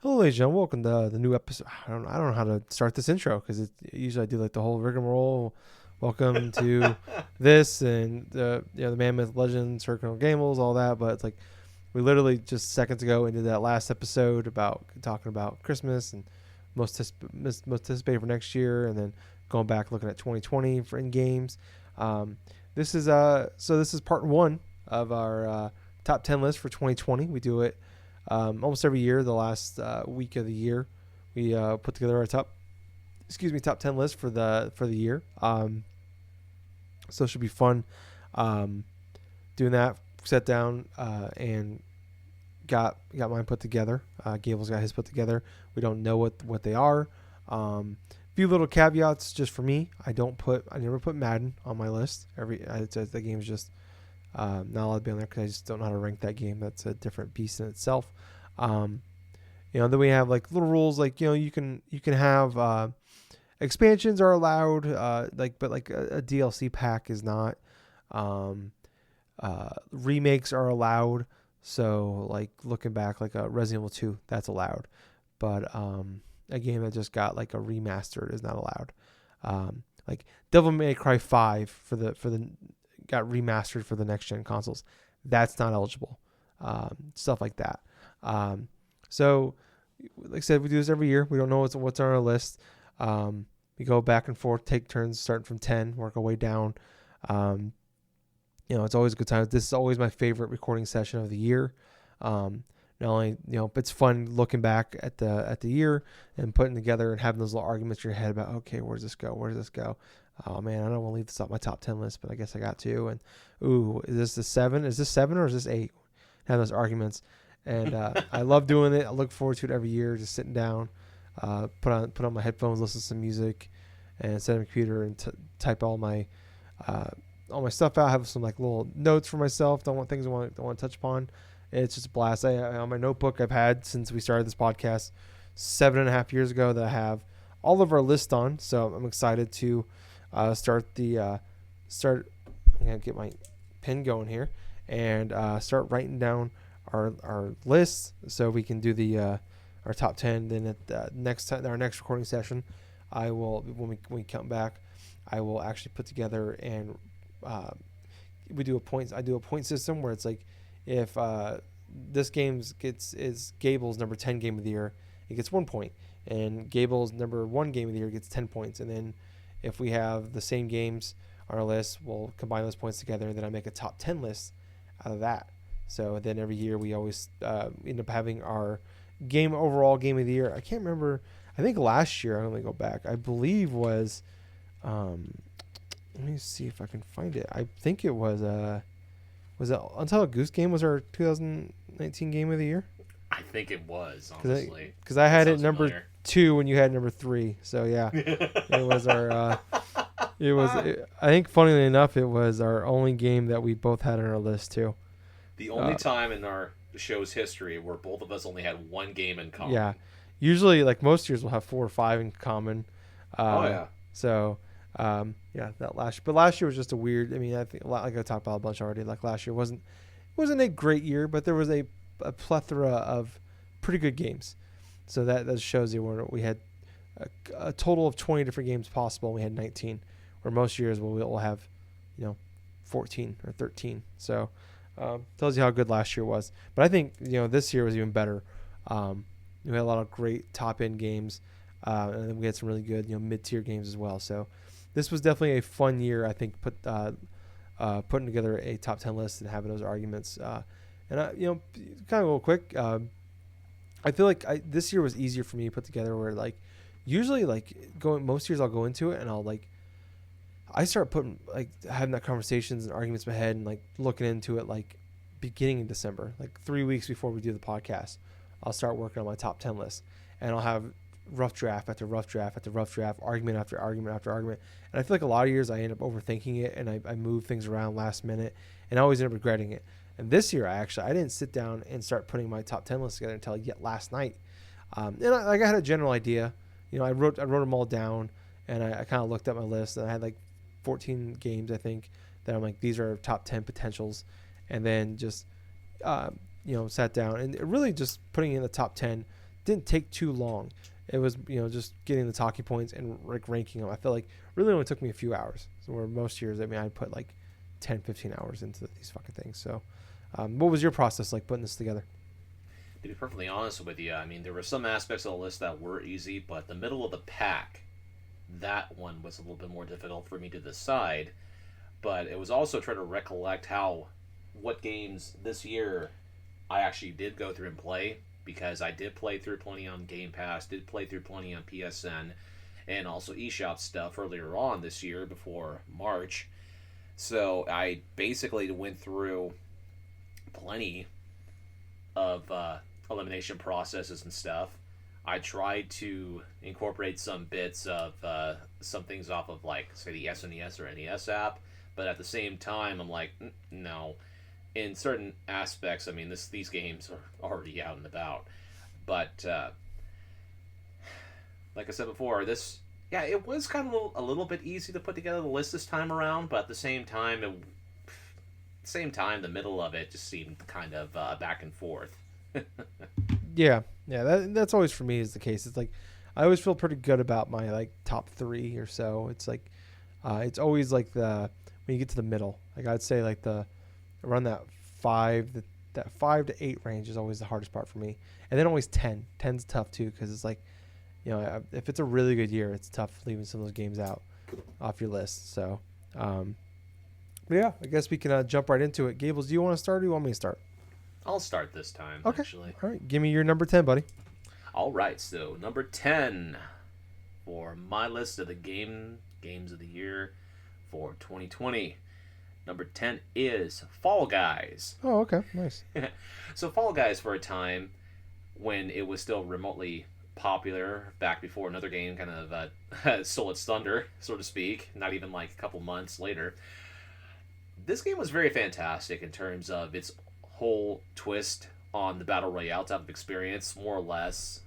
Hello, ladies and gentlemen. Welcome to the new episode. I don't know how to start this intro because usually I do like the whole rigmarole. Welcome to this and the Man Myth Legend, Circle Gables, all that. But it's like we literally just seconds ago into that last episode about talking about Christmas and most anticipated for next year, and then going back looking at 2020 for in games. This is this is part one of our top 10 list for 2020. We do it almost every year. The last week of the year, we put together our top 10 list for the year. So it should be fun doing that. Sat down and got mine put together. Gables got his put together. We don't know what they are. Few little caveats just for me. I never put Madden on my list. The game's just not allowed to be on there because I just don't know how to rank that game. That's a different beast in itself. Then we have like little rules, like you can have expansions are allowed, but a DLC pack is not. Remakes are allowed. So like looking back, like a Resident Evil 2, that's allowed, but a game that just got like a remastered is not allowed. Like Devil May Cry 5 for the got remastered for the next gen consoles, that's not eligible. Stuff like that. So like I said, we do this every year. We don't know what's on our list. We go back and forth, take turns, starting from 10, work our way down. It's always a good time. This is always my favorite recording session of the year. Not only, but it's fun looking back at the year and putting together and having those little arguments in your head about, okay, where does this go? Oh man, I don't want to leave this off my top 10 list, but I guess I got to. And is this the 7? Is this 7 or is this 8? Have those arguments, and I love doing it. I look forward to it every year. Just sitting down, put on my headphones, listen to some music, and set up a computer and type all my stuff out. I have some like little notes for myself. Don't want things I want to touch upon. It's just a blast. On my notebook I've had since we started this podcast 7.5 years ago that I have all of our list on. So I'm excited to start. I'm gonna get my pen going here and start writing down our lists so we can do our top 10. Then at the our next recording session, I will when we come back, I will actually put together and I do a point system where it's like if this game is Gables number 10 game of the year, it gets 1 point, and Gables number 1 game of the year gets 10 points. And then if we have the same games on our list, we'll combine those points together, and then I make a top 10 list out of that. So then every year we always end up having our overall game of the year. I can't remember. I think last year, I'm going to go back, I believe was let me see if I can find it. I think it was it Untitled Goose Game was our 2019 game of the year? I think it was, honestly. Because I had it number familiar. 2 when you had number 3. So yeah, it was our. I think, funnily enough, it was our only game that we both had on our list too. The only time in our show's history where both of us only had one game in common. Yeah, usually like most years we'll have 4 or 5 in common. Yeah. So. That last year was just a weird. I mean, I think like I talked about a bunch already. Like last year wasn't a great year, but there was a plethora of pretty good games. So that shows you where we had a total of 20 different games possible. And we had 19, where most years we'll have 14 or 13. So tells you how good last year was. But I think this year was even better. We had a lot of great top end games, and then we had some really good mid tier games as well. So. This was definitely a fun year, I think, putting together a top 10 list and having those arguments. Kind of real quick, I feel like this year was easier for me to put together where, like, usually, like, most years I'll go into it and I start having that conversations and arguments in my head and, like, looking into it, like, beginning in December, like 3 weeks before we do the podcast. I'll start working on my top 10 list, and I'll have rough draft after rough draft after rough draft, argument after argument after argument. And I feel like a lot of years I end up overthinking it, and I move things around last minute, and I always end up regretting it. And this year I didn't sit down and start putting my top 10 list together until yet last night. And I had a general idea. I wrote them all down, and I kind of looked at my list, and I had like 14 games, I think, that I'm like, these are top 10 potentials. And then just, sat down and really just putting in the top 10 didn't take too long. It was, just getting the talking points and like ranking them. I feel like really only took me a few hours. So where most years, I mean, I put like 10, 15 hours into these fucking things. So, what was your process like putting this together? To be perfectly honest with you, I mean, there were some aspects of the list that were easy, but the middle of the pack, that one was a little bit more difficult for me to decide. But it was also trying to recollect what games this year I actually did go through and play, because I did play through plenty on Game Pass, did play through plenty on PSN, and also eShop stuff earlier on this year before March. So I basically went through plenty of elimination processes and stuff. I tried to incorporate some bits of some things off of, like, say, the SNES or NES app, but at the same time, I'm like, no. In certain aspects, I mean, these games are already out and about. But like I said before, it was kind of a little bit easy to put together the list this time around, but at the same time, the middle of it just seemed kind of back and forth. Yeah, that's always for me is the case. It's like I always feel pretty good about my like top 3 or so. It's like it's always like when you get to the middle, like I'd say like the around that 5 to 8 range is always the hardest part for me, and then always 10. 10's tough too because it's like, if it's a really good year, it's tough leaving some of those games out off your list. So, yeah, I guess we can jump right into it. Gables, do you want to start or do you want me to start? I'll start this time, Okay. actually. All right. Give me your number 10, buddy. All right, so number 10 for my list of the games of the year for 2020. Number 10 is Fall Guys. Oh, okay. Nice. So Fall Guys, for a time when it was still remotely popular, back before another game kind of stole its thunder, so to speak, not even like a couple months later. This game was very fantastic in terms of its whole twist on the battle royale type of experience, more or less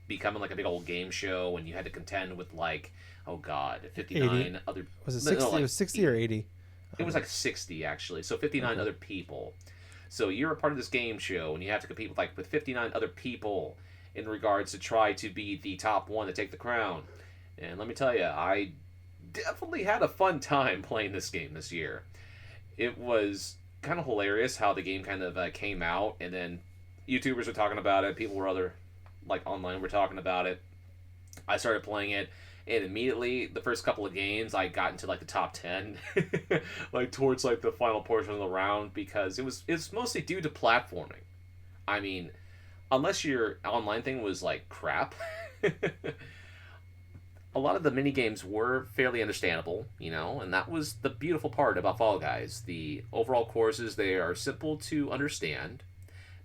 becoming like a big old game show, and you had to contend with, like, oh god, 59 80. other. Was it 60? No, like, it was 60 or 80. It was like 60 actually, so 59 other people. So you're a part of this game show, and you have to compete with 59 other people in regards to try to be the top one to take the crown. And let me tell you, I definitely had a fun time playing this game this year. It was kind of hilarious how the game kind of came out, and then YouTubers were talking about it, people were online were talking about it. I started playing it, and immediately the first couple of games I got into like the top 10 like towards like the final portion of the round, because it's mostly due to platforming. I mean, unless your online thing was like crap, a lot of the mini games were fairly understandable, and that was the beautiful part about Fall Guys. The overall courses, they are simple to understand.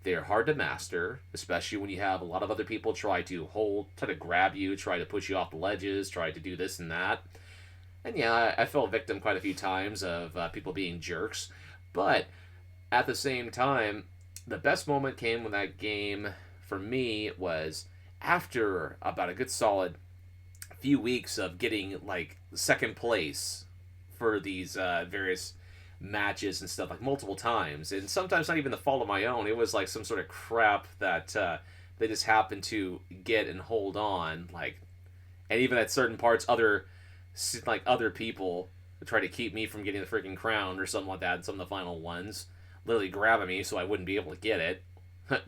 They're hard to master, especially when you have a lot of other people try to grab you, try to push you off the ledges, try to do this and that. And yeah, I fell victim quite a few times of people being jerks. But at the same time, the best moment came when that game, for me, was after about a good solid few weeks of getting like second place for these various matches and stuff, like multiple times, and sometimes not even the fault of my own. It was like some sort of crap that they just happened to get and hold on, like, and even at certain parts, other people try to keep me from getting the freaking crown or something like that. And some of the final ones literally grabbing me so I wouldn't be able to get it.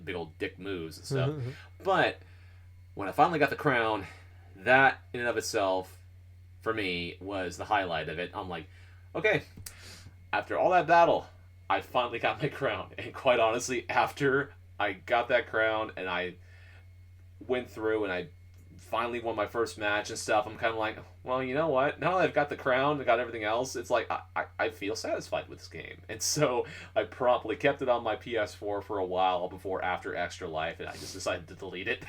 Big old dick moves and stuff. But when I finally got the crown, that in and of itself, for me, was the highlight of it. I'm like, okay, after all that battle, I finally got my crown. And quite honestly, after I got that crown and I went through and I finally won my first match and stuff, I'm kind of like, well, you know what? Now that I've got the crown and got everything else, it's like I feel satisfied with this game. And so I promptly kept it on my PS4 for a while after Extra Life, and I just decided to delete it.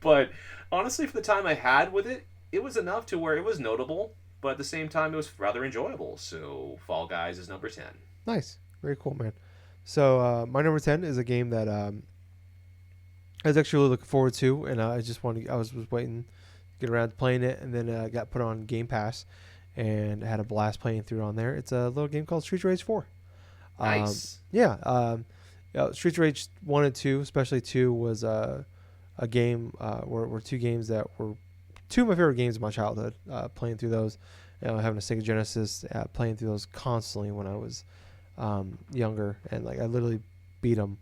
But honestly, for the time I had with it, it was enough to where it was notable, but at the same time, it was rather enjoyable. So Fall Guys is number 10. Nice. Very cool, man. So my number 10 is a game that I was actually really looking forward to, and I was waiting to get around to playing it, and then got put on Game Pass, and I had a blast playing through on there. It's a little game called Street Race 4. Nice. Yeah. Yeah, Streets of Rage 1 and 2, especially 2, was a game, were two games that were two of my favorite games of my childhood. Playing through those, having a Sega Genesis, playing through those constantly when I was younger, and like I literally beat them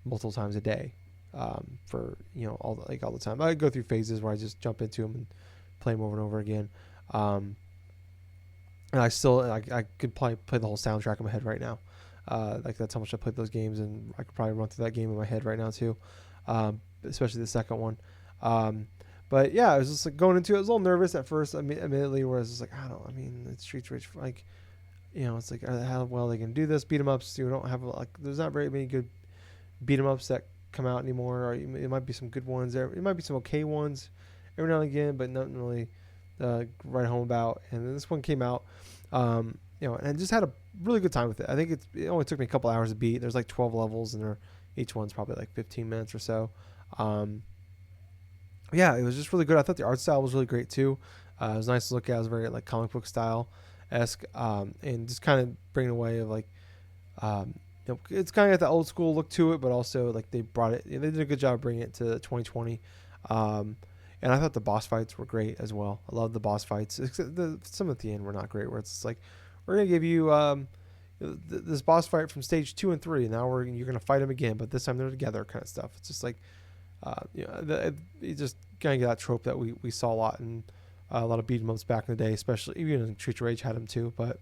multiple times a day, for all the time. I go through phases where I just jump into them and play them over and over again. Um, and I could probably play the whole soundtrack in my head right now. Like that's how much I played those games, and I could probably run through that game in my head right now too, especially the second one. Um, but yeah, I was just like going into it. I was a little nervous at first. I mean, admittedly, where I was just like, I don't. I mean, it's Streets Rage. Like, it's like how well they can do this. Beat 'em ups. You don't have like. There's not very many good beat 'em ups that come out anymore. Or it might be some good ones there. It might be some okay ones every now and again, but nothing really write home about. And then this one came out, and I just had a really good time with it. I think it only took me a couple hours to beat. There's like 12 levels, and each one's probably like 15 minutes or so. Um, yeah, it was just really good. I thought the art style was really great too. It was nice to look at. It was very like comic book style esque, and just kind of bringing away of like, um, it's kind of got the old school look to it, but also like they brought it. They did a good job bringing it to 2020. Um, and I thought the boss fights were great as well. I love the boss fights. Except some at the end were not great. Where it's like, we're gonna give you this boss fight from stage 2 and 3, and now you're gonna fight them again, but this time they're together, kind of stuff. It's just like, you just kind of get that trope that we saw a lot in a lot of beat 'em ups back in the day, especially even in Street Rage had them too. But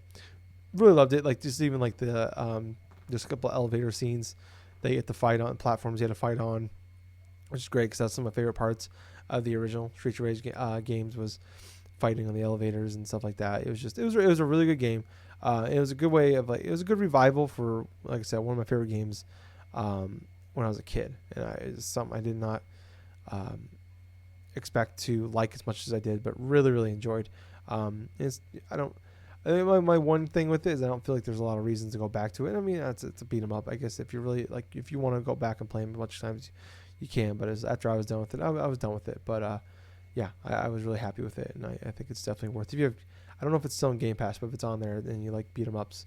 really loved it. Like just even like there's a couple of elevator scenes that you had to fight on, platforms you had to fight on, which is great because that's some of my favorite parts of the original Street Rage games was fighting on the elevators and stuff like that. It was a really good game. It was a good way of it was a good revival for, like I said, one of my favorite games when I was a kid, and it's something I did not um, expect to like as much as I did, but really really enjoyed. It's I don't. I think my one thing with it is I don't feel like there's a lot of reasons to go back to it. I mean, it's a beat 'em up. I guess if you really like, if you want to go back and play them a bunch of times, you can. But after I was done with it, I was done with it. But yeah, I was really happy with it, and I think it's definitely worth. If you have, I don't know if it's still in Game Pass, but if it's on there, then you like beat 'em ups.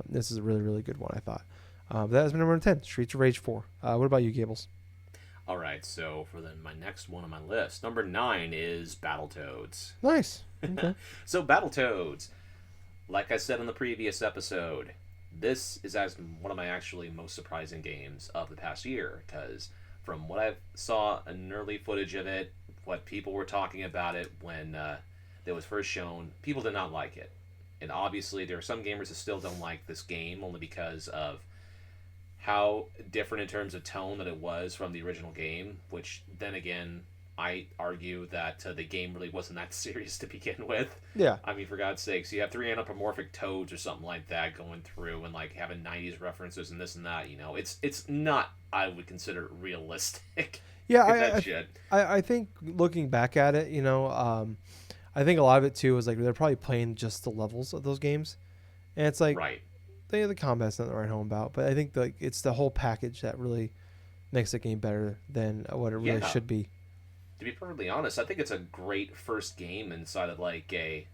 This is a really really good one, I thought. That has been number 10, Streets of Rage 4. What about you, Gables? All right, so for my next one on my list, number 9 is Battletoads. Nice. Okay. So Battletoads, like I said in the previous episode, this is as one of my actually most surprising games of the past year, because from what I saw in early footage of it, what people were talking about it when it was first shown, people did not like it. And obviously there are some gamers that still don't like this game only because of how different in terms of tone that it was from the original game, which then again, I argue that the game really wasn't that serious to begin with. Yeah. I mean, for God's sakes, you have three anthropomorphic toads or something like that going through and like having '90s references and this and that. It's not, I would consider, realistic. Yeah, That shit. I think looking back at it, I think a lot of it too is like they're probably playing just the levels of those games, and it's like Right. the combat's not the right home about, but I think like it's the whole package that really makes the game better than what it really Yeah. should be. To be perfectly honest, I think it's a great first game inside of like a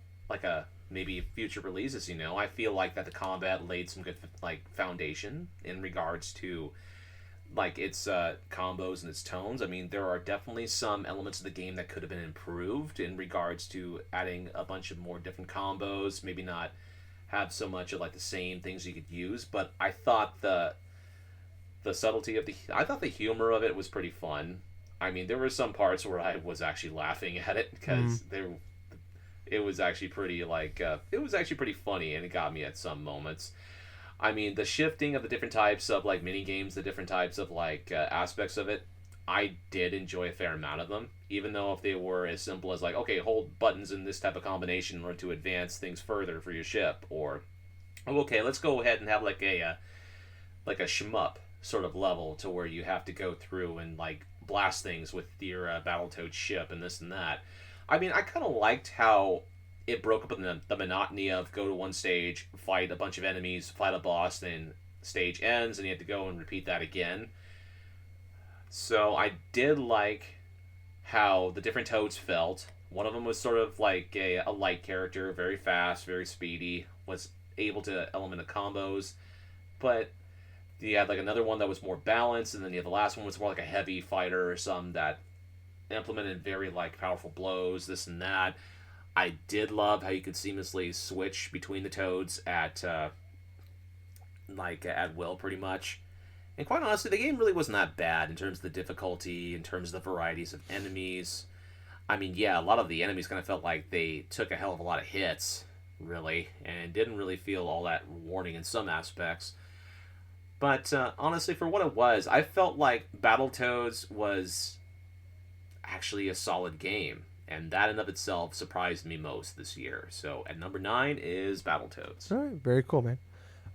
maybe future releases. I feel like that the combat laid some good like foundation in regards to like its combos and its tones. I mean, there are definitely some elements of the game that could have been improved in regards to adding a bunch of more different combos. Maybe not have so much of like the same things you could use, but I thought the subtlety of I thought the humor of it was pretty fun. I mean, there were some parts where I was actually laughing at it because it was actually pretty it was actually pretty funny, and it got me at some moments. I mean, the shifting of the different types of like mini games, the different types of like aspects of it, I did enjoy a fair amount of them. Even though if they were as simple as like, okay, hold buttons in this type of combination in order to advance things further for your ship, or oh, okay, let's go ahead and have like a shmup sort of level to where you have to go through and like blast things with your Battletoad ship and this and that. I mean, I kind of liked how it broke up in the monotony of go to one stage, fight a bunch of enemies, fight a boss, then stage ends, and you have to go and repeat that again. So I did like how the different Toads felt. One of them was sort of like a light character, very fast, very speedy, was able to element of combos, but You had like another one that was more balanced, and then the last one was more like a heavy fighter or some that implemented very like powerful blows, this and that. I did love how you could seamlessly switch between the toads at will, pretty much. And quite honestly, the game really wasn't that bad in terms of the difficulty, in terms of the varieties of enemies. I mean, yeah, a lot of the enemies kind of felt like they took a hell of a lot of hits, really, and didn't really feel all that rewarding in some aspects. But honestly, for what it was, I felt like Battletoads was actually a solid game. And that in of itself surprised me most this year. So at number 9 is Battletoads. All right, very cool, man.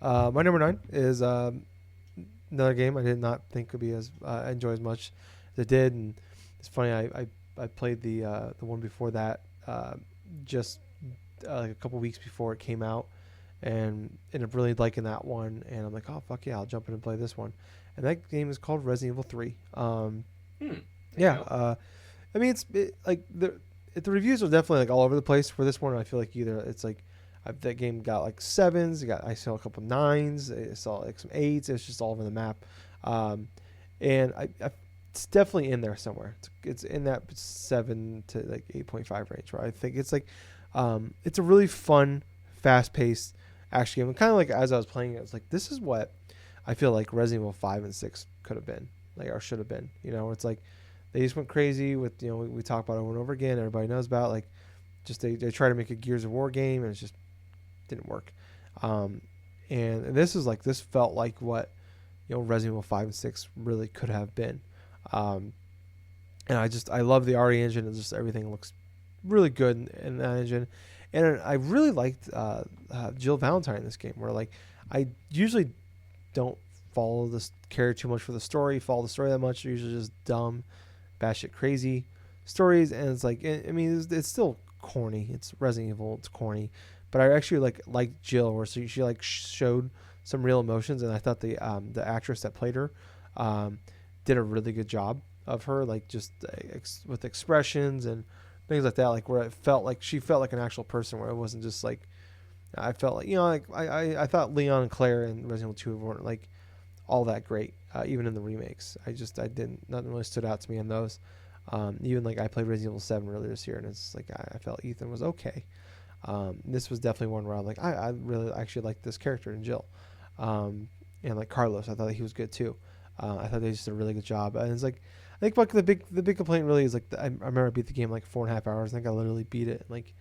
My number 9 is another game I did not think could be as enjoy as much as it did, and it's funny. I played the one before that just like a couple weeks before it came out, and ended up really liking that one. And I'm like, oh fuck yeah, I'll jump in and play this one. And that game is called Resident Evil 3. Yeah. I mean, like the reviews are definitely like all over the place for this one. I feel like either it's like that game got like 7s. I saw a couple 9s. I saw like some 8s. It's just all over the map. And it's definitely in there somewhere. It's in that 7 to like 8.5 range. Where I think it's like it's a really fun, fast paced action game. And kind of like as I was playing it, I was like, this is what I feel like Resident Evil 5 and 6 could have been, like, or should have been. You know, where it's like they just went crazy with, you know, we talk about it over and over again. Everybody knows about, like, just they try to make a Gears of War game, and it just didn't work. And this felt like what, you know, Resident Evil 5 and 6 really could have been. And I love the RE engine, and just everything looks really good in that engine. And I really liked Jill Valentine in this game, where like I usually don't follow this character too much for the story, follow the story that much. They're usually just dumb, batshit crazy stories, and it's like, I mean, it's still corny. It's Resident Evil, it's corny, but I actually like Jill, where she like showed some real emotions, and I thought the actress that played her did a really good job of her, like just with expressions and things like that, like where it felt like she felt like an actual person, where it wasn't just like, I felt like, you know, like I thought Leon and Claire in Resident Evil 2 weren't like all that great, even in the remakes. Nothing really stood out to me in those. Even like I played Resident Evil 7 earlier this year, and it's like I felt Ethan was okay. This was definitely one where I'm like, I really actually liked this character in Jill. And like Carlos, I thought he was good too. I thought they just did a really good job. And it's like, I think like the big complaint really is like I remember I beat the game like 4.5 hours. I think I literally beat it like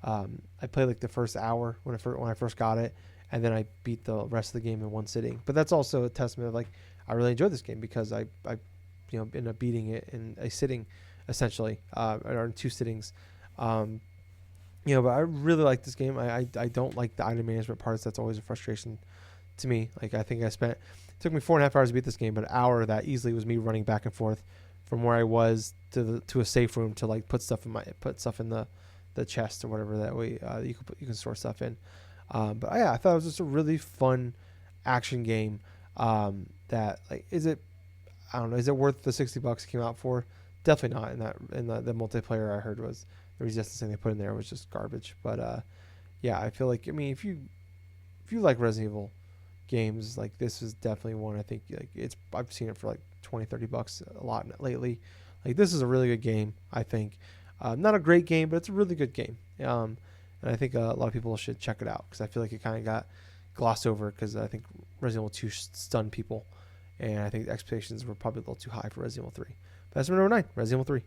I played like the first hour when I first got it, and then I beat the rest of the game in one sitting. But that's also a testament of like I really enjoyed this game because I you know ended up beating it in a sitting, essentially, or in 2 sittings. You know, but I really like this game. I don't like the item management parts. That's always a frustration to me. Like I think it took me 4.5 hours to beat this game, but an hour of that easily was me running back and forth from where I was to a safe room to like put stuff in the chest or whatever, that way you can store stuff in. But yeah, I thought it was just a really fun action game. That like, I don't know, is it worth the $60 it came out for? Definitely not. In the multiplayer I heard was the resistance thing they put in there was just garbage. But yeah, I feel like, I mean, if you like Resident Evil games, like this is definitely one. I think like I've seen it for like $20-$30 a lot lately. Like this is a really good game, I think. Not a great game, but it's a really good game. And I think a lot of people should check it out because I feel like it kind of got glossed over because I think Resident Evil 2 stunned people, and I think the expectations were probably a little too high for Resident Evil 3. But that's number 9, Resident Evil 3.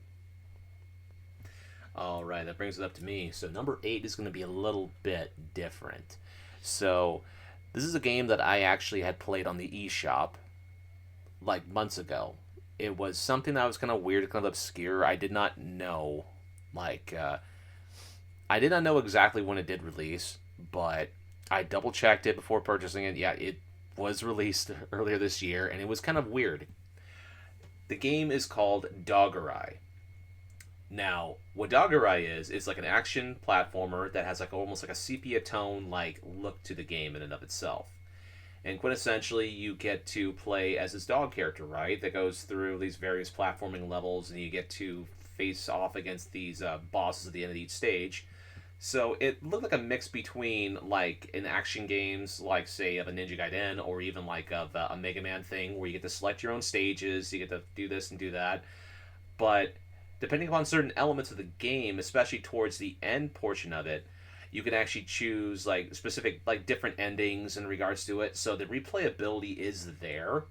All right, that brings it up to me. So number 8 is going to be a little bit different. So this is a game that I actually had played on the eShop like months ago. It was something that was kind of weird, kind of obscure. I did not know, I did not know exactly when it did release, but I double checked it before purchasing it. Yeah, it was released earlier this year, and it was kind of weird. The game is called Doggerai. Now, what Doggerai is, it's like an action platformer that has like almost like a sepia tone like look to the game in and of itself. And quintessentially, you get to play as this dog character, right? That goes through these various platforming levels, and you get to face off against these bosses at the end of each stage So it looked like a mix between like in action games, like say of a Ninja Gaiden, or even like of a Mega Man thing, where you get to select your own stages, you get to do this and do that. But depending upon certain elements of the game, especially towards the end portion of it, you can actually choose like specific like different endings in regards to it. So the replayability is there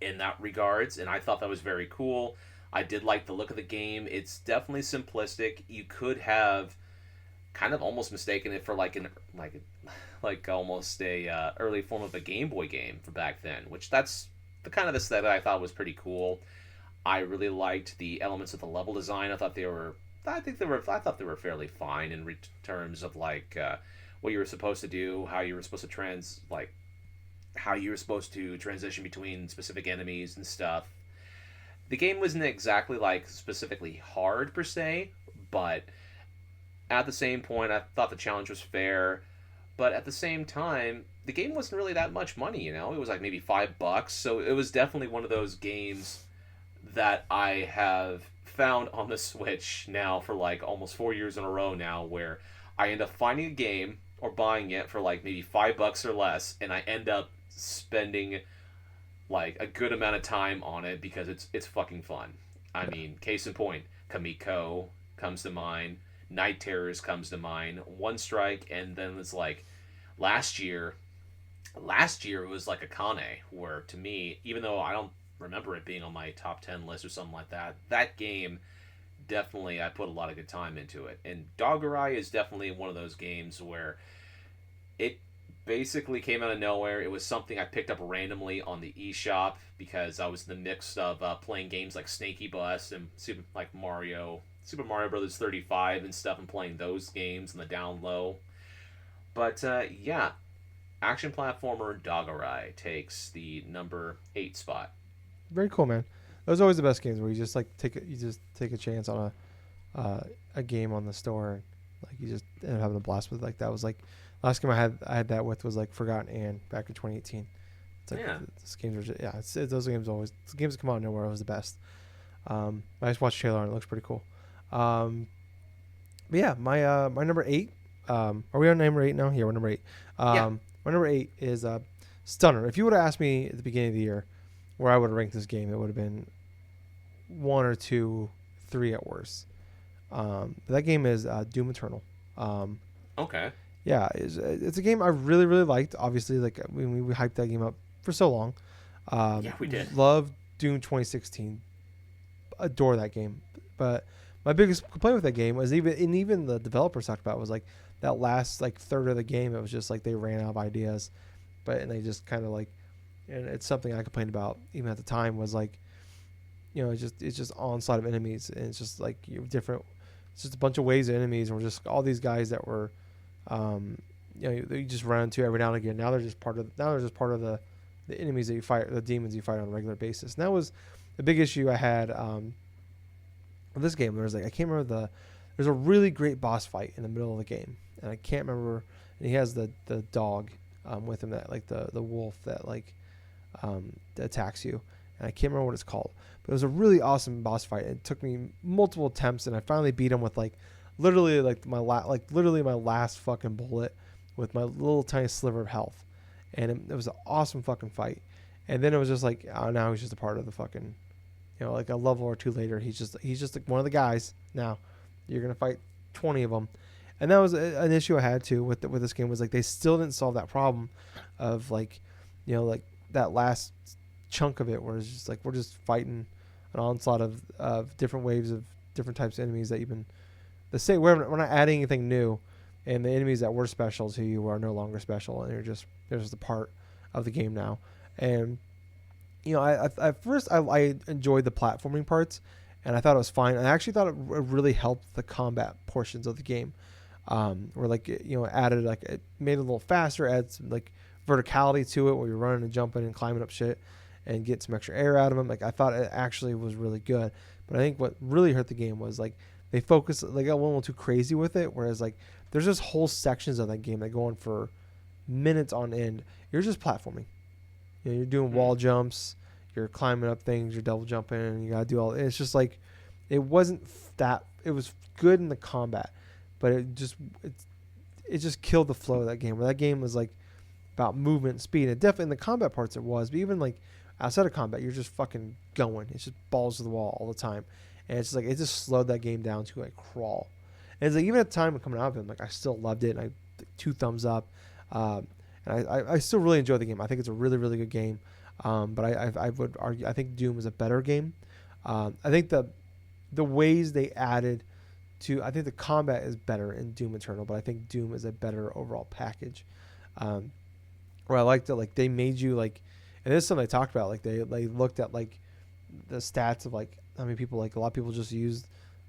in that regards, and I thought that was very cool. I did like the look of the game. It's definitely simplistic. You could have kind of almost mistaken it for like almost a early form of a Game Boy game for back then, which that's the kind of aesthetic I thought was pretty cool. I really liked the elements of the level design. I thought they were fairly fine in terms of like what you were supposed to do, how you were supposed to how you were supposed to transition between specific enemies and stuff. The game wasn't exactly like specifically hard per se, but at the same point, I thought the challenge was fair. But at the same time, the game wasn't really that much money. It was like maybe $5, so it was definitely one of those games that I have found on the Switch now for like almost 4 years in a row now, where I end up finding a game or buying it for like maybe $5 or less, and I end up spending like a good amount of time on it because it's fucking fun. I mean, case in point, Kamiko comes to mind, Night Terrors comes to mind, One Strike, and then it's like last year. Last year it was like Akane, where to me, even though I don't remember it being on my top 10 list or something like that, that game definitely I put a lot of good time into it. And Dogurai is definitely one of those games where it basically came out of nowhere. It was something I picked up randomly on the eShop because I was in the mix of playing games like Snaky Bus and Super Mario Brothers 35 and stuff, and playing those games in the down low. But yeah, action platformer Dogurai takes the number 8 spot. Very cool, man. Those are always the best games where you just like you just take a chance on a game on the store, and like you just end up having a blast with. Like that was like last game I had that with was like Forgotten Anne back in 2018. It's like Yeah. those games are just, yeah. Those games always the games that come out of nowhere are always the best. I just watched the trailer and it looks pretty cool. But yeah, my number 8. Are we on number 8 now? Yeah, we're number 8. Yeah. My number 8 is Stunner. If you would have asked me at the beginning of the year where I would have ranked this game, it would have been 1 or 2, 3 at worst. But that game is Doom Eternal. Okay. Yeah, it's a game I really really liked. Obviously, like we hyped that game up for so long. Yeah, we did. Love Doom 2016. Adore that game. But my biggest complaint with that game was even the developers talked about was like that last like third of the game. It was just like they ran out of ideas, and they just kind of like, and it's something I complained about even at the time was like, it's just onslaught of enemies, and it's just like different. It's just a bunch of waves of enemies, and we're just all these guys that were, you just run into every now and again. Now they're just part of the enemies that you fight, the demons you fight on a regular basis. And that was the big issue I had with this game. There was like I can't remember there's a really great boss fight in the middle of the game, and I can't remember. And he has the dog with him that like the wolf that like that attacks you, and I can't remember what it's called. But it was a really awesome boss fight. It took me multiple attempts, and I finally beat him with like literally like literally my last fucking bullet with my little tiny sliver of health, and it was an awesome fucking fight. And then it was just like, oh, now he's just a part of the fucking, like a level or two later, he's just like one of the guys. Now you're gonna fight 20 of them, and that was an issue I had too with this game was like they still didn't solve that problem of like, like that last chunk of it where it's just like we're just fighting an onslaught of different waves of different types of enemies that you've been the same. We're not adding anything new, and the enemies that were special to you are no longer special, and they're just a part of the game now. And I at first I enjoyed the platforming parts, and I thought it was fine. I actually thought it really helped the combat portions of the game, where like added like it made it a little faster, added some like verticality to it where you're running and jumping and climbing up shit and get some extra air out of them. Like I thought it actually was really good. But I think what really hurt the game was like they focused, like got a little too crazy with it. Whereas like there's just whole sections of that game that go on for minutes on end. You're just platforming. You're doing wall jumps, you're climbing up things, you're double jumping, and you gotta do all. It's just like it wasn't that. It was good in the combat, but it just killed the flow of that game. Where that game was like about movement and speed, and definitely in the combat parts it was, but even like outside of combat, you're just fucking going. It's just balls to the wall all the time, and it's just like it just slowed that game down to a crawl. And it's like even at the time of coming out of it, like I still loved it, and I 2 thumbs up. And I still really enjoy the game. I think it's a really really good game. But I would argue I think Doom is a better game. I think the ways they added to I think the combat is better in Doom Eternal, but I think Doom is a better overall package. Where I liked it, like they made you like, and this is something I talked about. Like they looked at like the stats of like how many people, like a lot of people just use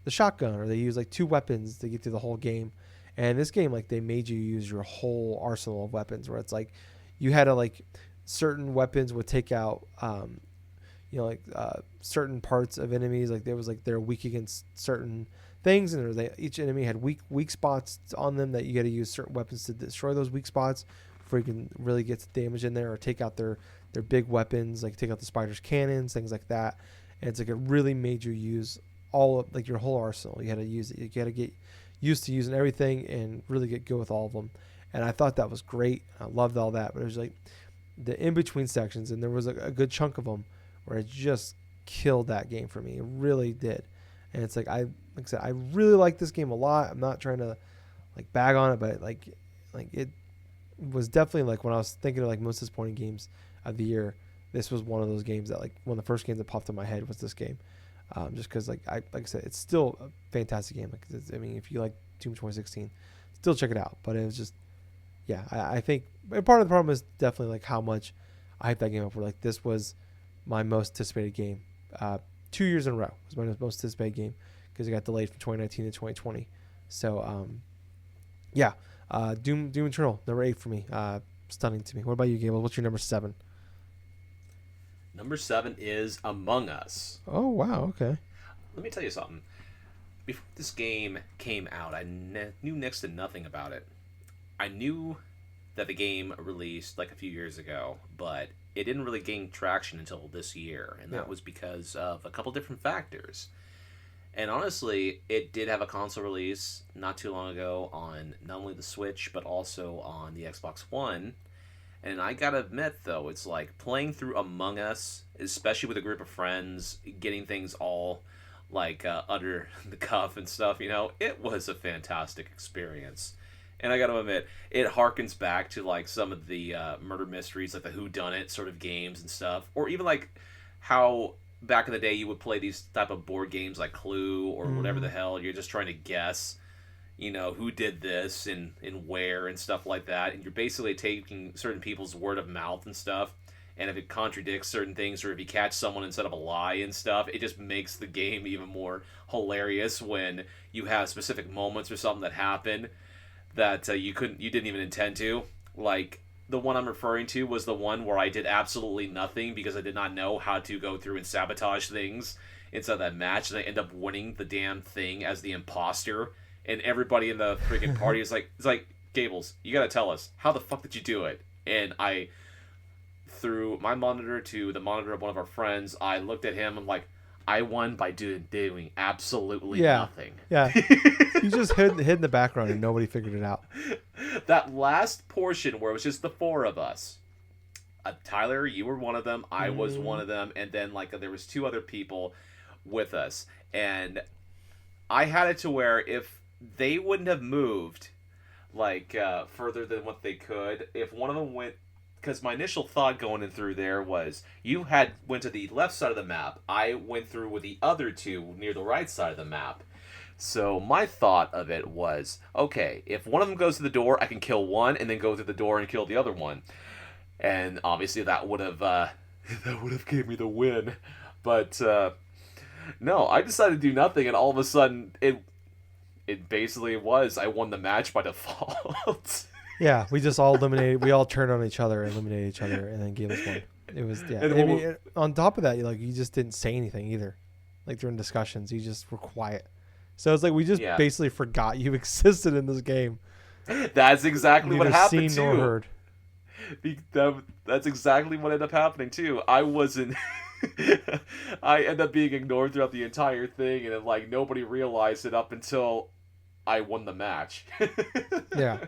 the shotgun or they use like 2 weapons to get through the whole game. And in this game, like they made you use your whole arsenal of weapons, where it's like you had to like certain weapons would take out certain parts of enemies. Like there was like they're weak against certain things, and each enemy had weak spots on them that you got to use certain weapons to destroy those weak spots before you can really get damage in there or take out their big weapons, like take out the spider's cannons, things like that. And it's like it really made you use all of like your whole arsenal. You had to use it. You got to get used to using everything and really get good with all of them. And I thought that was great. I loved all that, but it was like the in between sections, and there was a good chunk of them where it just killed that game for me. It really did. And it's like I said, I really like this game a lot. I'm not trying to like bag on it, but like it was definitely like when I was thinking of like most disappointing games of the year, this was one of those games that like one of the first games that popped in my head was this game. Just because like I said, it's still a fantastic game. Like I mean, if you like Doom 2016, still check it out. But it was just yeah, I think part of the problem is definitely like how much I hyped that game up. Where like this was my most anticipated game. 2 years in a row was my most anticipated game because it got delayed from 2019 to 2020. So yeah, Doom Eternal number 8 for me. Stunning to me. What about you, Gable? What's your number 7? Number 7 is Among Us. Oh wow, okay. Let me tell you something. Before this game came out, I knew next to nothing about it. I knew that the game released like a few years ago, but it didn't really gain traction until this year, and that was because of a couple different factors. And honestly, it did have a console release not too long ago on not only the Switch, but also on the Xbox One. And I gotta admit, though, it's like playing through Among Us, especially with a group of friends, getting things all like under the cuff and stuff, it was a fantastic experience. And I gotta admit, it harkens back to like some of the murder mysteries, like the whodunit sort of games and stuff, or even like how back in the day you would play these type of board games like Clue or whatever the hell. You're just trying to guess, who did this and where and stuff like that, and you're basically taking certain people's word of mouth and stuff. And if it contradicts certain things, or if you catch someone instead of a lie and stuff, it just makes the game even more hilarious when you have specific moments or something that happen that you didn't even intend to. Like the one I'm referring to was the one where I did absolutely nothing because I did not know how to go through and sabotage things inside that match, and I end up winning the damn thing as the imposter. And everybody in the freaking party is like, it's like, Gables, you gotta tell us, how the fuck did you do it? And I, through my monitor to the monitor of one of our friends, I looked at him and like, I won by doing absolutely nothing. Yeah. You just hid in the background and nobody figured it out. That last portion where it was just the 4 of us. Tyler, you were one of them. I was one of them. And then like there was 2 other people with us. And I had it to where if they wouldn't have moved like further than what they could, if one of them went, because my initial thought going in through there was you went to the left side of the map. I went through with the other 2 near the right side of the map. So my thought of it was, okay, if one of them goes to the door, I can kill one and then go through the door and kill the other one. And obviously that would have gave me the win. But no, I decided to do nothing, and all of a sudden it basically was I won the match by default. Yeah, we just all eliminated. We all turned on each other, eliminated each other, and then gave us one. It was on top of that, you just didn't say anything either. Like during discussions, you just were quiet. So it's like we just basically forgot you existed in this game. That's exactly what happened seen too. Nor heard. That's exactly what ended up happening too. I wasn't. I ended up being ignored throughout the entire thing, and then like nobody realized it up until I won the match. Yeah.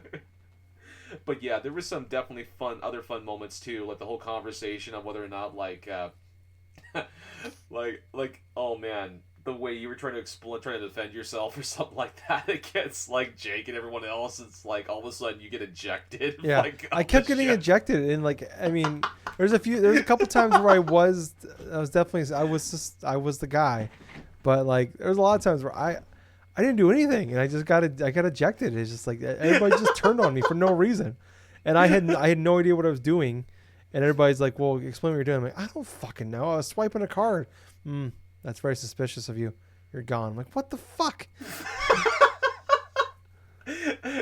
But yeah, there was some definitely other fun moments too, like the whole conversation on whether or not oh man, the way you were trying to trying to defend yourself or something like that against like Jake and everyone else. It's like all of a sudden you get ejected. Yeah. Like, I kept getting ejected, and like, I mean, there's a couple times where I was definitely, I was the guy, but like, there's a lot of times where I didn't do anything, and I got ejected. It's just like everybody just turned on me for no reason, and I had no idea what I was doing, and everybody's like, "Well, explain what you're doing." I'm like, "I don't fucking know. I was swiping a card." That's very suspicious of you. You're gone. I'm like, what the fuck?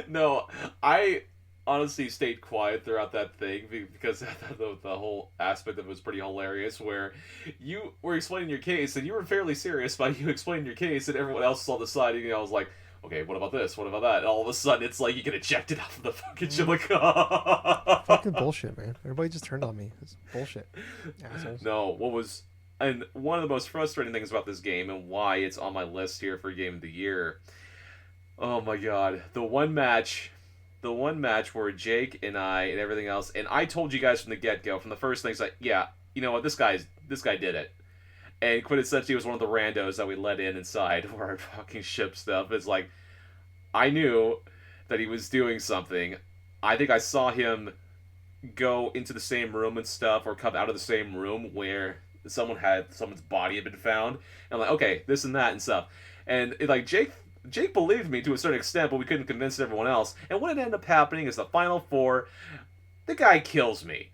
No, I honestly stayed quiet throughout that thing because the whole aspect of it was pretty hilarious, where you were explaining your case and you were fairly serious about you explaining your case, and everyone else was on the side, and I was like, okay, what about this? What about that? And all of a sudden, it's like you get ejected off of the fucking ship. Like, fucking bullshit, man. Everybody just turned on me. It's bullshit. Assholes. No, and one of the most frustrating things about this game, and why it's on my list here for Game of the Year, oh my god, the one match where Jake and I and everything else, and I told you guys from the get-go, from the first things, like, yeah, you know what, this guy did it. And quintessentially was one of the randos that we let inside for our fucking ship stuff. It's like, I knew that he was doing something. I think I saw him go into the same room and stuff, or come out of the same room where someone's body had been found. And I'm like, okay, this and that and stuff. And like Jake believed me to a certain extent, but we couldn't convince everyone else. And what ended up happening is the final four, the guy kills me.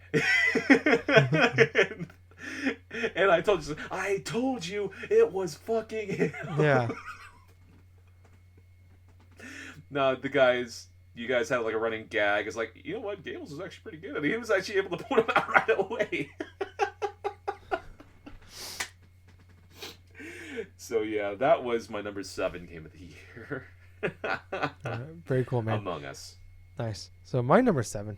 And I told you it was fucking him. Yeah. No, you guys had like a running gag. It's like, you know what, Gables was actually pretty good. He was actually able to point him out right away. So yeah, that was my number 7 game of the year. Very cool, man. Among Us. Nice. So my number 7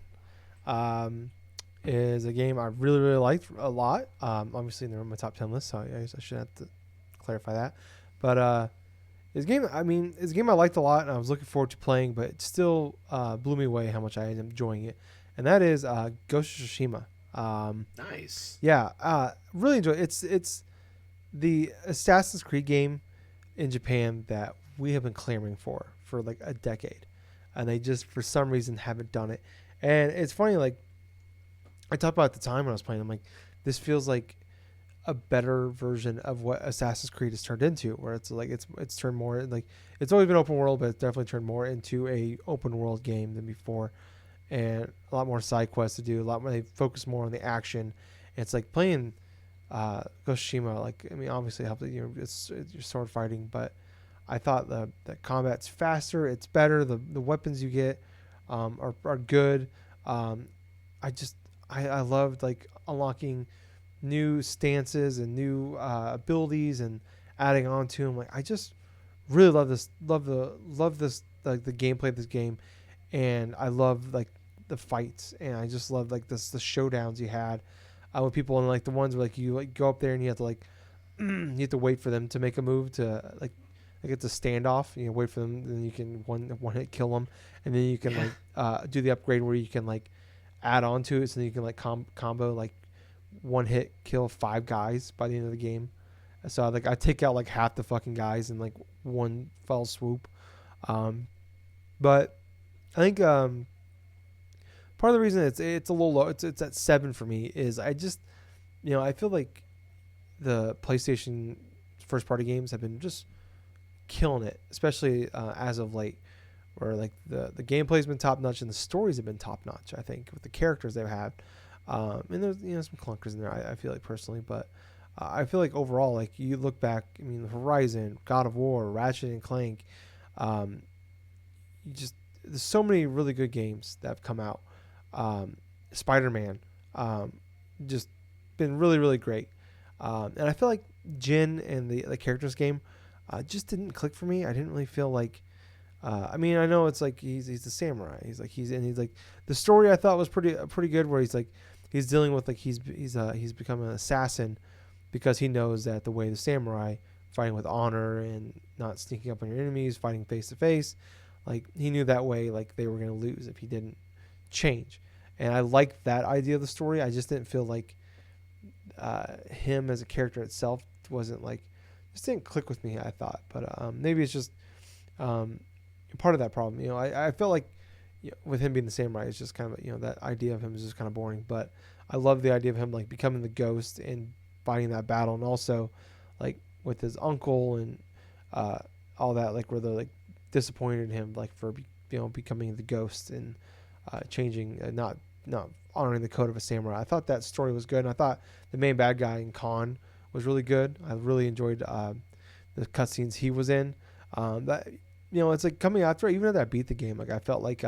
is a game I really, really liked a lot. Obviously, they're on my top 10 list, so I should have to clarify that. But it's a game I liked a lot, and I was looking forward to playing, but it still blew me away how much I ended up enjoying it. And that is Ghost of Tsushima. Nice. Yeah, really enjoy it. It's the Assassin's Creed game in Japan that we have been clamoring for like a decade, and they just for some reason haven't done it. And it's funny, like I talked about at the time when I was playing, I'm like, this feels like a better version of what Assassin's Creed has turned into, where it's like it's turned more like, it's always been open world, but it's definitely turned more into a open world game than before, and a lot more side quests to do, a lot more, they focus more on the action. And it's like playing Ghost of Tsushima, like, I mean, obviously it's your sword fighting, but I thought the combat's faster, it's better, the weapons you get are good. I loved like unlocking new stances and new abilities and adding on to them. Like, I just really love this like the gameplay of this game, and I love like the fights, and I just love like the showdowns you had with people, and like the ones where like you like go up there and you have to like you have to wait for them to make a move to like it's a standoff. You know, wait for them, then you can one hit kill them, and then you can like do the upgrade where you can like add on to it, so then you can like combo like one hit kill 5 guys by the end of the game. So like I take out like half the fucking guys in like one fell swoop. But I think part of the reason it's a little low, it's at 7 for me, is I just, I feel like the PlayStation first party games have been just killing it, especially as of late, where like the gameplay's been top notch and the stories have been top notch. I think with the characters they've had, and there's some clunkers in there. I feel like personally, but I feel like overall, like you look back, I mean, Horizon, God of War, Ratchet and Clank, there's so many really good games that have come out. Spider-Man, just been really, really great. And I feel like Jin and the characters game just didn't click for me. I didn't really feel like, I mean, I know it's like he's the samurai. He's like the story I thought was pretty good, where he's dealing with like he's become an assassin because he knows that the way the samurai fighting with honor and not sneaking up on your enemies, fighting face to face. Like he knew that way, like they were gonna lose if he didn't change. And I liked that idea of the story. I just didn't feel like him as a character itself wasn't like just didn't click with me. I thought, but maybe it's just um, part of that problem. I felt like with him being the samurai, it's just kind of that idea of him is just kind of boring. But I love the idea of him like becoming the ghost and fighting that battle, and also like with his uncle and uh, all that, like where they're like disappointed in him like for becoming the ghost and changing, not honoring the code of a samurai. I thought that story was good, and I thought the main bad guy in Khan was really good. I really enjoyed the cutscenes he was in. That it's like coming after even after I beat the game, like I felt like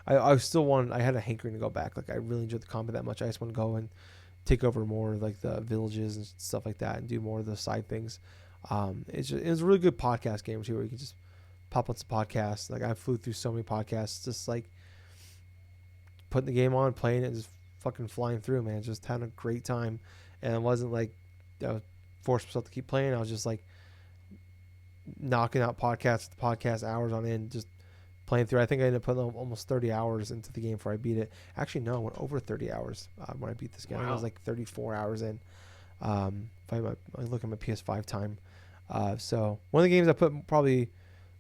I still wanted. I had a hankering to go back. Like I really enjoyed the combat that much. I just want to go and take over more like the villages and stuff like that, and do more of the side things. It's a really good podcast game too, where you can just pop on some podcasts. Like I flew through so many podcasts, just like putting the game on, playing it, just fucking flying through, man. Just having a great time, and it wasn't like I was forced myself to keep playing. I was just like knocking out podcast hours on end, just playing through. I think I ended up putting almost 30 hours into the game before I beat it. Actually, no, I went over 30 hours when I beat this game. Wow. I think I was like 34 hours in. If I look at my PS5 time. So one of the games I put probably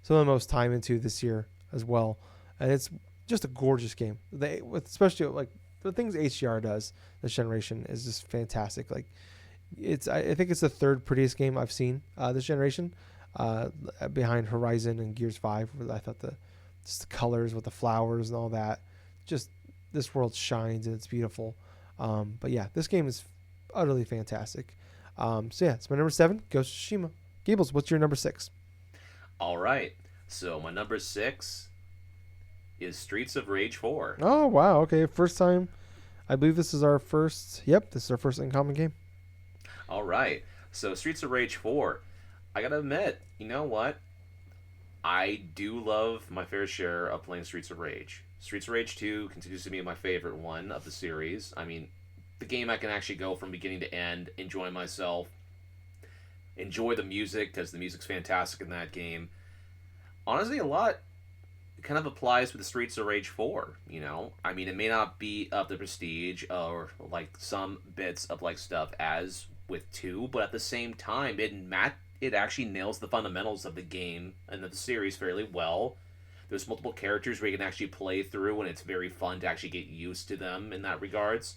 some of the most time into this year as well, and it's just a gorgeous game. Especially like the things HDR does this generation is just fantastic. Like I think it's the third prettiest game I've seen this generation, behind Horizon and Gears 5. Where I thought just the colors with the flowers and all that, just this world shines and it's beautiful. But yeah, this game is utterly fantastic. So yeah, it's my number 7, Ghost of Tsushima. Gables, what's your number 6? All right. So my number 6 is Streets of Rage 4. Oh wow, okay, first time. I believe this is our first. Yep, this is our first in common game. All right. So Streets of Rage 4. I gotta admit, you know what? I do love my fair share of playing Streets of Rage. Streets of Rage 2 continues to be my favorite one of the series. I mean, the game I can actually go from beginning to end, enjoy myself, enjoy the music, because the music's fantastic in that game. Honestly, a lot kind of applies with the Streets of Rage 4, I mean, it may not be of the prestige or like some bits of like stuff as with 2, but at the same time, it actually nails the fundamentals of the game and of the series fairly well. There's multiple characters where you can actually play through, and it's very fun to actually get used to them in that regards.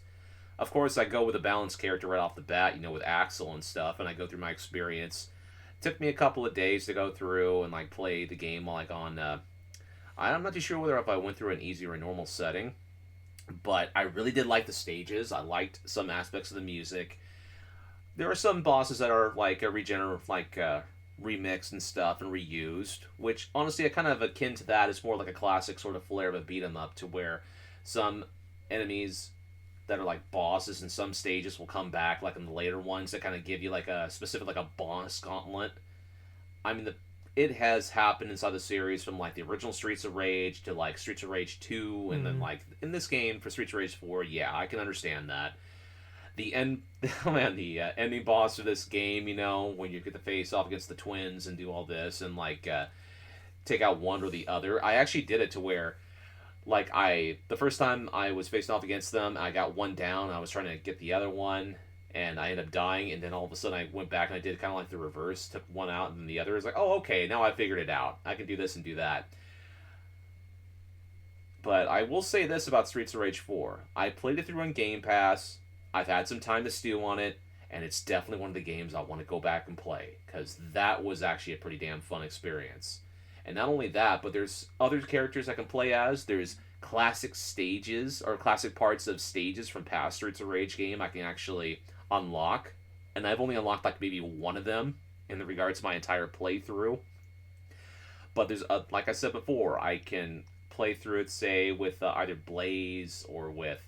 Of course, I go with a balanced character right off the bat, with Axel and stuff, and I go through my experience. It took me a couple of days to go through and like play the game like on. I'm not too sure whether if I went through an easy or a normal setting, but I really did like the stages. I liked some aspects of the music. There are some bosses that are like remixed and stuff and reused, which honestly I kind of akin to that. It's more like a classic sort of flair of a beat 'em up, to where some enemies that are like bosses in some stages will come back, like in the later ones, that kind of give you like a specific like a boss gauntlet. I mean, it has happened inside the series from like the original Streets of Rage to like Streets of Rage 2, and then like in this game for Streets of Rage 4. Yeah, I can understand that. The end, oh man, the ending boss of this game, when you get to face off against the twins and do all this and like take out one or the other. I actually did it to where, like, the first time I was facing off against them, I got one down. I was trying to get the other one, and I ended up dying. And then all of a sudden, I went back and I did kind of like the reverse, took one out, and then the other. Is like, oh, okay, now I figured it out. I can do this and do that. But I will say this about Streets of Rage 4: I played it through on Game Pass. I've had some time to stew on it, and it's definitely one of the games I want to go back and play, because that was actually a pretty damn fun experience. And not only that, but there's other characters I can play as. There's classic stages or classic parts of stages from past Streets of Rage game I can actually unlock, and I've only unlocked like maybe one of them in regards to my entire playthrough. But there's like I said before, I can play through it, say with either Blaze or with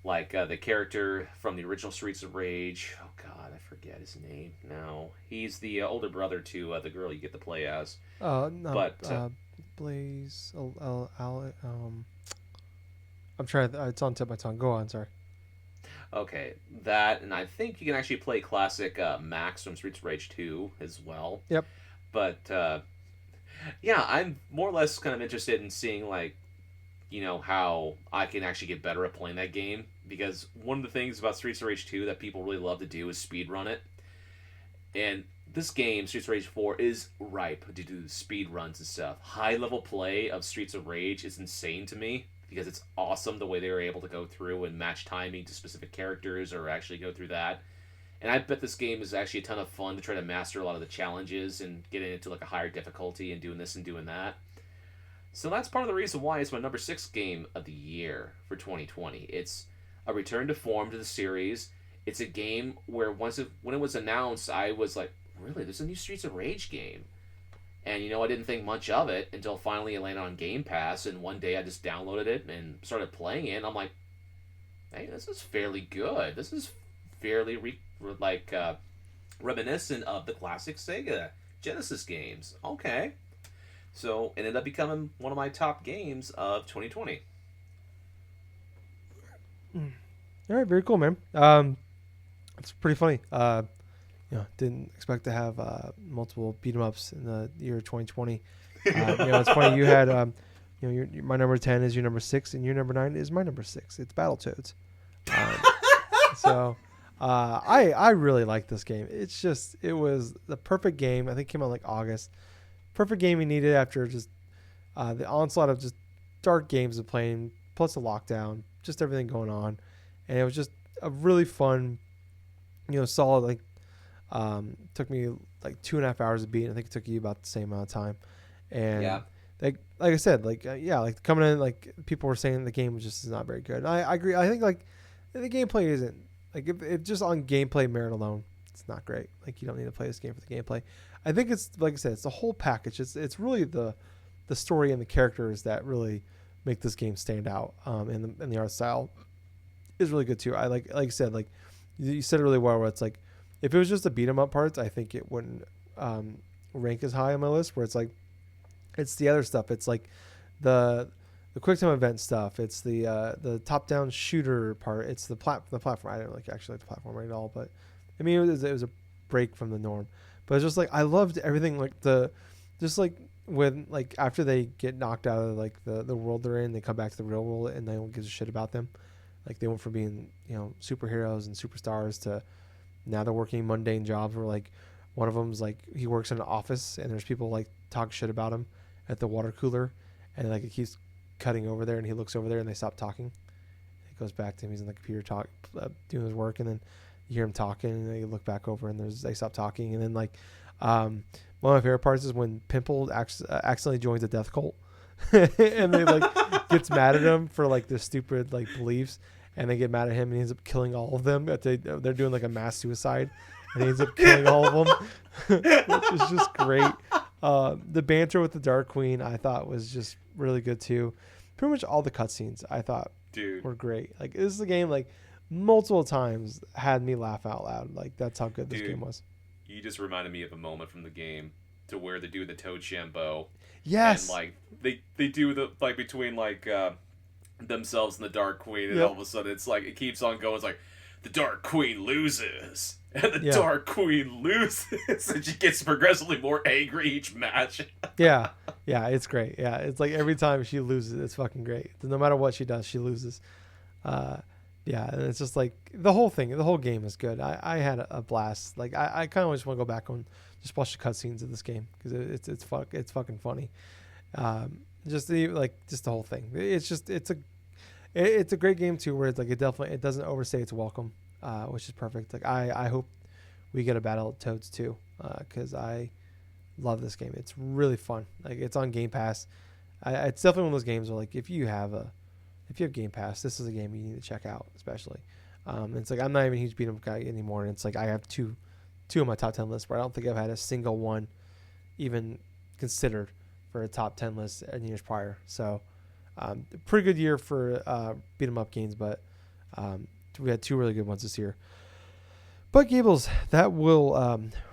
like the character from the original Streets of Rage. Oh God, I forget his name now. He's the older brother to the girl you get to play as. No, but Blaze. I'm trying. It's on tip of my tongue. Go on. Sorry. Okay, that, and I think you can actually play classic Max from Streets of Rage 2 as well. Yep. But yeah, I'm more or less kind of interested in seeing like how I can actually get better at playing that game, because one of the things about Streets of Rage 2 that people really love to do is speedrun it. And this game, Streets of Rage 4, is ripe to do speed runs and stuff. High level play of Streets of Rage is insane to me because it's awesome the way they were able to go through and match timing to specific characters or actually go through that. And I bet this game is actually a ton of fun to try to master a lot of the challenges and getting into like a higher difficulty and doing this and doing that. So that's part of the reason why it's my number 6 game of the year for 2020. It's a return to form to the series. It's a game where when it was announced, I was like, really, there's a new Streets of Rage game. And I didn't think much of it until finally it landed on Game Pass, and one day I just downloaded it and started playing it. And I'm like, hey, this is fairly good. This is fairly reminiscent of the classic Sega Genesis games. Okay. So it ended up becoming one of my top games of 2020. All right, very cool, man. It's pretty funny. Didn't expect to have multiple beat 'em ups in the year 2020. It's funny. You had, my number 10 is your number 6, and your number 9 is my number 6. It's Battletoads. So, I really like this game. It was the perfect game. I think it came out like August. Perfect game we needed after just the onslaught of just dark games of playing, plus the lockdown, just everything going on, and it was just a really fun, solid. Like, took me like 2.5 hours to beat. I think it took you about the same amount of time, and Yeah. like I said, like like coming in, like people were saying the game was just not very good. And I agree. I think like the gameplay isn't like if just on gameplay merit alone, it's not great. Like you don't need to play this game for the gameplay. I think it's like I said, it's the whole package. It's really the story and the characters that really make this game stand out. And the art style is really good too. I like I said, like you said it really well. Where it's like if it was just the beat 'em up parts, I think it wouldn't rank as high on my list. Where it's like it's the other stuff. It's like the quick time event stuff. It's the top down shooter part. It's the platform. I didn't like actually like the platform at all, but I mean it was a break from the norm. But it's just like I loved everything, like just like when like after they get knocked out of like the world they're in, they come back to the real world and no one gives a shit about them. Like they went from being superheroes and superstars to now they're working mundane jobs where like one of them's like he works in an office and there's people like talk shit about him at the water cooler, and like it keeps cutting over there and he looks over there and they stop talking. It goes back to him. He's in the computer doing his work, and then you hear him talking, and then you look back over, and they stop talking, and then like, one of my favorite parts is when Pimple accidentally joins a death cult, and they like gets mad at him for like their stupid like beliefs, and they get mad at him, and he ends up killing all of them. They're doing like a mass suicide, and he ends up killing all of them, which is just great. The banter with the Dark Queen I thought was just really good too. Pretty much all the cutscenes I thought were great. Like this is a game like multiple times had me laugh out loud. Like that's how good this game was. You just reminded me of a moment from the game to where they do the Toad Shambo. Yes. And like they do the like between like themselves and the Dark Queen, and all of a sudden it's like it keeps on going. It's like the Dark Queen loses. And the Dark Queen loses, and she gets progressively more angry each match. yeah, it's great. Yeah, it's like every time she loses, it's fucking great. No matter what she does, she loses. And it's just like the whole game is good. I had a blast. Like I kind of just want to go back and just watch the cutscenes of this game because it's fucking funny. Just the whole thing. It's a great game too, where it's like it doesn't overstay its welcome. Which is perfect. Like I hope we get a Battletoads too, because I love this game. It's really fun. Like it's on Game Pass. It's definitely one of those games where like if you have Game Pass, this is a game you need to check out, especially. It's like I'm not even a huge beat 'em up guy anymore, and it's like I have two on my top 10 list, where I don't think I've had a single one even considered for a top 10 list in years prior. So pretty good year for beat 'em up games, but we had two really good ones this year. But Gables, that will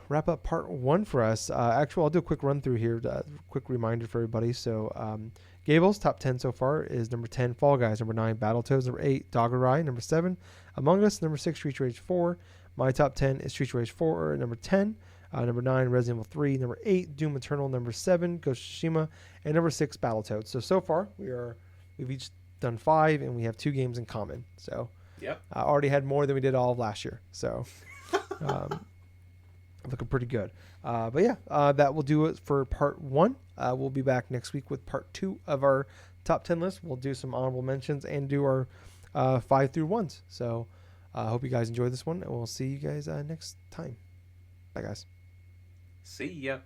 wrap up part 1 for us. Actually, I'll do a quick run through here, quick reminder for everybody. So Gables, top 10 so far, is number 10, Fall Guys. Number 9, Battletoads. Number 8, Dog Ride. Number 7, Among Us. Number 6, Street Rage 4. My top 10 is Street Rage 4. Number 10, number 9, Resident Evil 3. Number 8, Doom Eternal. Number 7, Ghost of Tsushima. And number 6, Battletoads. So far, we've each done 5, and we have 2 games in common. So Yep. I already had more than we did all of last year. So looking pretty good. But yeah, that will do it for part 1. We'll be back next week with part 2 of our top 10 list. We'll do some honorable mentions and do our 5 through 1s. So I hope you guys enjoyed this one, and we'll see you guys next time. Bye, guys. See ya.